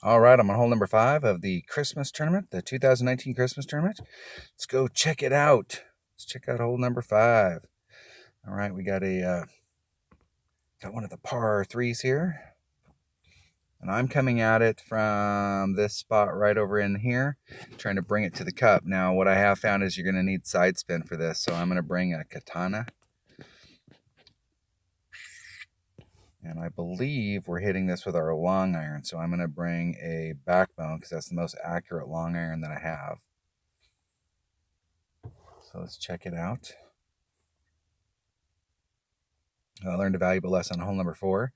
All right, I'm on hole number 5 of the Christmas tournament, the 2019 Christmas tournament. Let's go check it out. Let's check out hole number 5. All right, we got got one of the par 3s here. And I'm coming at it from this spot right over in here, trying to bring it to the cup. Now, what I have found is you're going to need side spin for this, so I'm going to bring a katana. And I believe we're hitting this with our long iron, so I'm going to bring a backbone because that's the most accurate long iron that I have. So let's check it out. I learned a valuable lesson on hole number 4.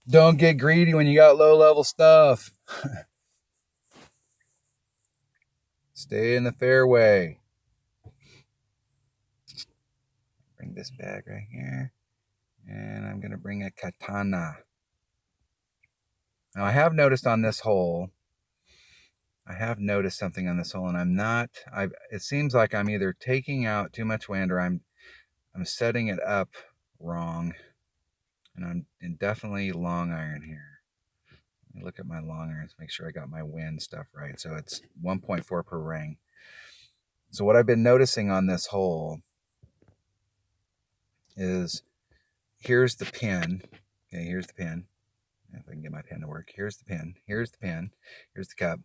Don't get greedy when you got low-level stuff. Stay in the fairway. Bring this bag right here. And I'm going to bring a katana. Now, I have noticed on this hole, something on this hole, and I'm not, it seems like I'm either taking out too much wind or I'm setting it up wrong. And I'm definitely long iron here. Let me look at my long irons, make sure I got my wind stuff right. So it's 1.4 per ring. So what I've been noticing on this hole is here's the pin. Okay, here's the pin. If I can get my pen to work. Here's the pin. Here's the pin. Here's the cup.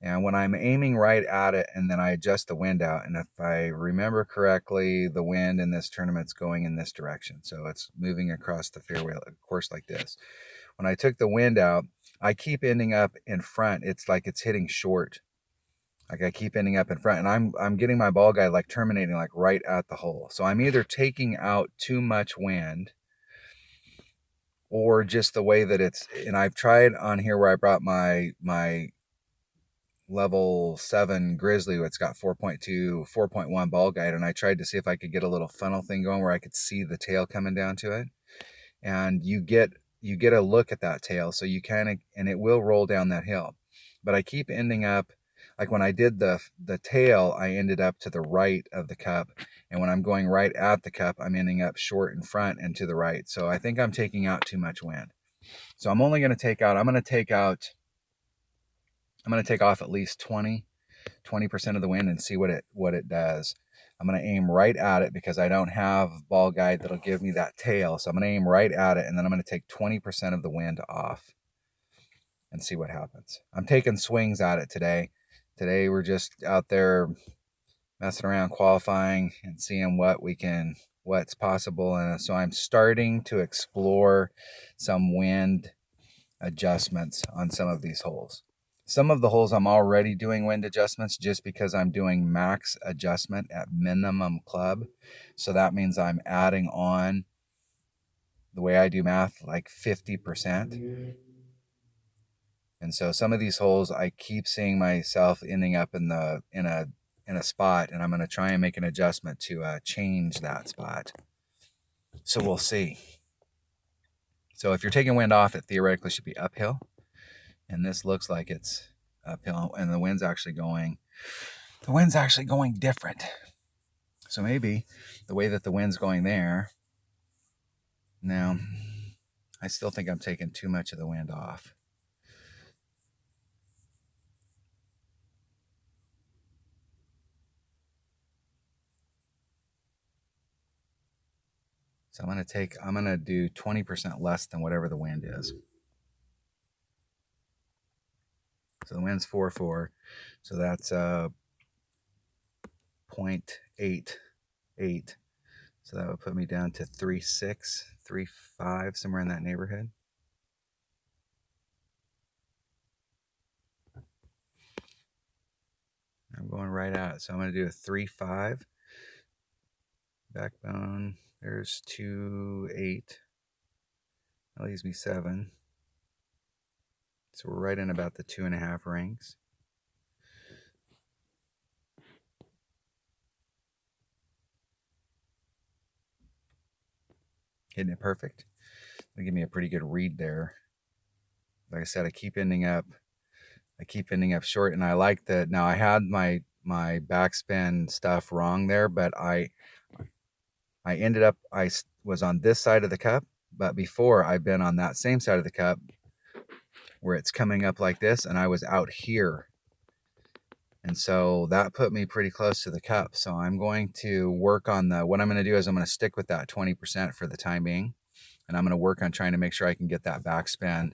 And when I'm aiming right at it and then I adjust the wind out, and if I remember correctly, the wind in this tournament's going in this direction. So it's moving across the fairway course like this. When I took the wind out, I keep ending up in front. It's like it's hitting short. Like I keep ending up in front, and I'm getting my ball guide like terminating like right at the hole. So I'm either taking out too much wind or just the way that it's, and I've tried on here where I brought my level 7 Grizzly, it's got 4.2, 4.1 ball guide, and I tried to see if I could get a little funnel thing going where I could see the tail coming down to it. And you get a look at that tail, so you kind of, and it will roll down that hill. But I keep ending up, like when I did the tail, I ended up to the right of the cup. And when I'm going right at the cup, I'm ending up short in front and to the right. So I think I'm taking out too much wind. So I'm only going to take out, I'm going to take off at least 20% of the wind and see what it does. I'm going to aim right at it because I don't have ball guide that'll give me that tail. So I'm going to aim right at it, and then I'm going to take 20% of the wind off and see what happens. I'm taking swings at it today. Today we're just out there messing around, qualifying and seeing what's possible. And so I'm starting to explore some wind adjustments on some of these holes. Some of the holes I'm already doing wind adjustments just because I'm doing max adjustment at minimum club. So that means I'm adding on, the way I do math, like 50%. And so some of these holes I keep seeing myself ending up in a spot, and I'm going to try and make an adjustment to change that spot. So we'll see. So if you're taking wind off, it theoretically should be uphill. And this looks like it's uphill, and the wind's actually going different. So maybe the way that the wind's going there, now I still think I'm taking too much of the wind off. So I'm going to do 20% less than whatever the wind is. So the wind's 4.4. So that's 0.88. So that would put me down to 3.6, 3.5, somewhere in that neighborhood. I'm going right at it. So I'm going to do a 3.5. Backbone, there's 2.8. That leaves me 7. So we're right in about the 2.5 rings. Hitting it perfect. That'll give me a pretty good read there. Like I said, I keep ending up short, and I like that. Now I had my backspin stuff wrong there, but I was on this side of the cup, but before I've been on that same side of the cup where it's coming up like this, and I was out here. And so that put me pretty close to the cup. So I'm going to work on what I'm going to do is I'm going to stick with that 20% for the time being. And I'm going to work on trying to make sure I can get that backspin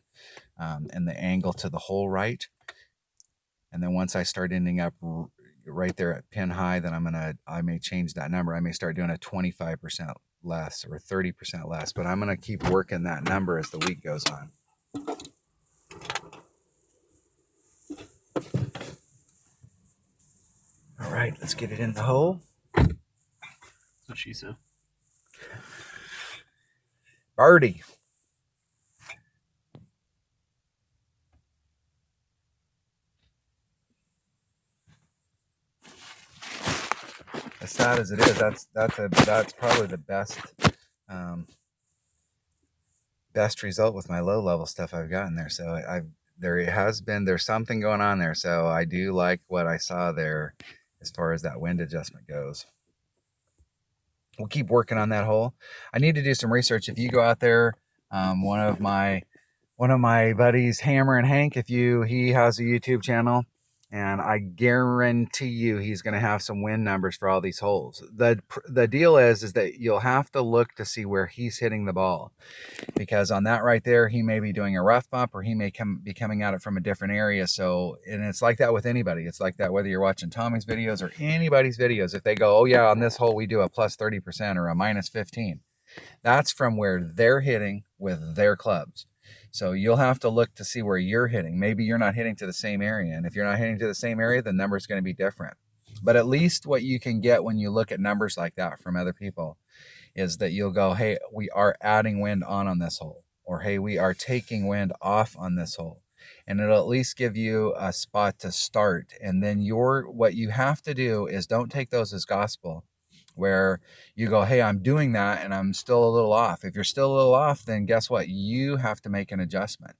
and the angle to the hole right. And then once I start ending up right there at pin high, then I may change that number. I may start doing a 25% less or 30% less, but I'm going to keep working that number as the week goes on. All right, let's get it in the hole. That's what she said. Birdie. As sad as it is, that's probably the best result with my low level stuff I've gotten there. So there's something going on there. So I do like what I saw there as far as that wind adjustment goes. We'll keep working on that hole. I need to do some research. If you go out there, one of my buddies, Hammer and Hank, he has a YouTube channel, and I guarantee you he's going to have some win numbers for all these holes. The deal is that you'll have to look to see where he's hitting the ball, because on that right there, he may be doing a rough bump, or he may be coming at it from a different area. So, and it's like that with anybody. It's like that whether you're watching Tommy's videos or anybody's videos. If they go, oh yeah, on this hole we do a plus 30% or a minus 15, that's from where they're hitting with their clubs. So you'll have to look to see where you're hitting. Maybe you're not hitting to the same area. And if you're not hitting to the same area, the number's going to be different. But at least what you can get when you look at numbers like that from other people is that you'll go, hey, we are adding wind on this hole. Or, hey, we are taking wind off on this hole. And it'll at least give you a spot to start. And then what you have to do is don't take those as gospel, where you go, hey, I'm doing that and I'm still a little off. If you're still a little off, then guess what? You have to make an adjustment,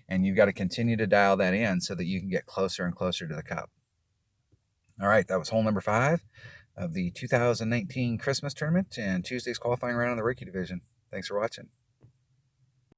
and you've got to continue to dial that in so that you can get closer and closer to the cup. All right, that was hole number 5 of the 2019 Christmas tournament and Tuesday's qualifying round in the rookie division. Thanks for watching.